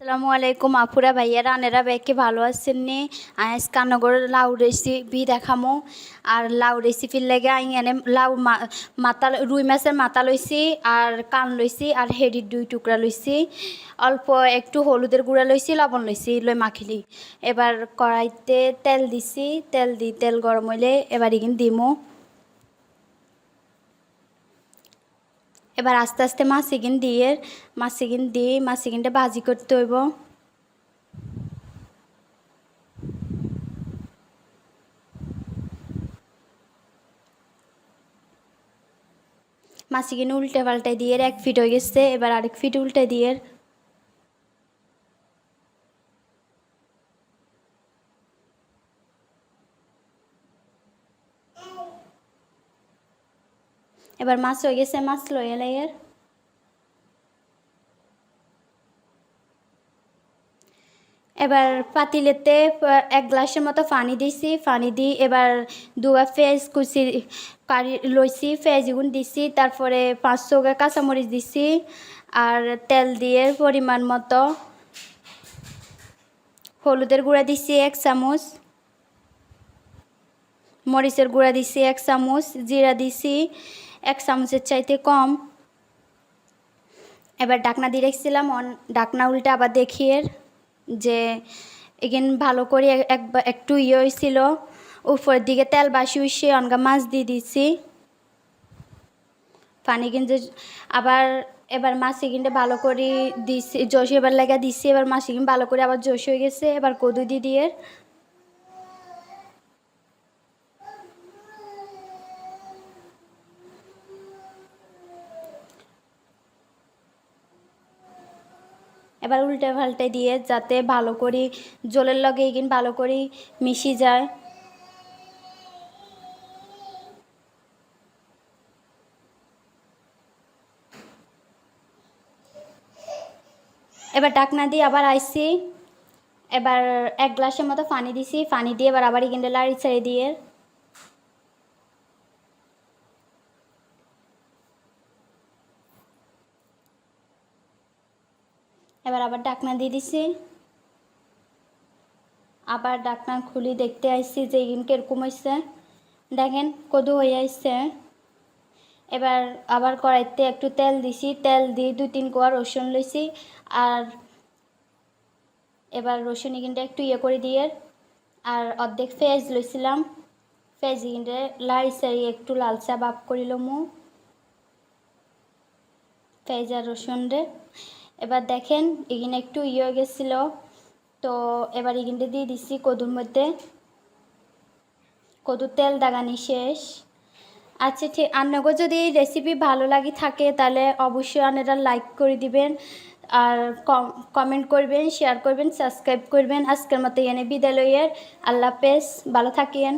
আসসালামু আলাইকুম আপুরা ভাইয়ারা আনেরা ব্যাকে ভালো আছেন নি আজ কানগর লাউ রেসিপি দেখামো আর লাউ রেসিপির লেগে আই এনে লাউ মাথা রুই মাছের মাথা লইছি আর কান লইছি আর হেডির 2 টুকরা লইছি অল্প একটু হলুদের গুঁড়া লইছি লবণ লইছি লই মাখিলি এবার কড়াইতে তেল দিছি তেল গরম হইলে এবার ইগিন দিমু এবার আস্তে আস্তে মাছিগিন দিয়ে মাছিগিনটা ভাজি করতে হইব মাছিগিন উল্টে পাল্টে দিয়ে 1 ফিট হয়ে গেছে এবার আরেক ফিট উল্টে দিয়ে এবার মাছ হয়ে গেছে মাছ লইয়া লাইয়ের এবার পাতিলেতে 1 গ্লাসের মতো পানি দিছি পানি দি এবার 2 পেঁয়াজ কুচি কারি লইছি পেঁয়াজ গুন দিছি তারপরে 500 গ্রাম কাঁচামরিচ দিছি আর তেল দিয়ে পরিমাণ মতো হলুদের গুঁড়া দিছি 1 চামচ মরিচের গুঁড়া দিছি 1 চামচ জিরা দিছি 1 চামচের চাইতে কম এবার ঢাকনা দিয়ে রাখছিলাম ঢাকনা উল্টে আবার দেখিয়ে যে এখানে ভালো করে একটু ইয়ে হয়েছিল উপরের দিকে তেল বাসি উঠছে অনগা মাছ দিয়ে দিছি পানি কিন্তু আবার এবার মাছ এখানে ভালো করে দিছি জোশ এবার লাগা দিছি এবার মাছ এখানে ভালো করে আবার জোশ হয়ে গেছে এবার কদু দিয়ে এবার উল্টে পাল্টে দিয়ে যাতে ভালো করে জলের লগে এগিন ভালো করে মিশি যায় এবার ঢাকনা দিয়ে আবার আইছি এবার 1 গ্লাসের মতো পানি দিছি পানি দিয়ে এবার আবার এগিন লাড়ি ছেড়ে দিয়ে এবার আবার ঢাকনা দিয়ে দিছি আবার ঢাকনা খুলি দেখতে আইছি যে এগিন কিরকম হয়েছে দেখেন কদু হয়ে আসছে এবার আবার কড়াইতে একটু তেল দিছি তেল দিয়ে 2-3 কোয়া রসুন লইছি আর এবার রসুন এগিনটা একটু ইয়ে করে দিয়ে আর অর্ধেক পেঁয়াজ লইছিলাম পেঁয়াজ এগিনটা লাড়ি চাড়ি একটু লালচা ভাব করিলমু পেঁয়াজ আর রসুন রে এবার দেখেন এগিনে একটু ইয়ে হয়ে গেছিল তো এবার এগিনটা দিয়ে দিছি কদুর মধ্যে কদুর তেল দাগানি শেষ আচ্ছা ঠিক আপনাকে যদি এই রেসিপি ভালো লাগে থাকে তাহলে অবশ্যই আপনারা লাইক করে দিবেন আর কমেন্ট করবেন শেয়ার করবেন সাবস্ক্রাইব করবেন আজকের মতো এনে বিদায় লইয়ের আল্লাহ হাফেজ ভালো থাকেন।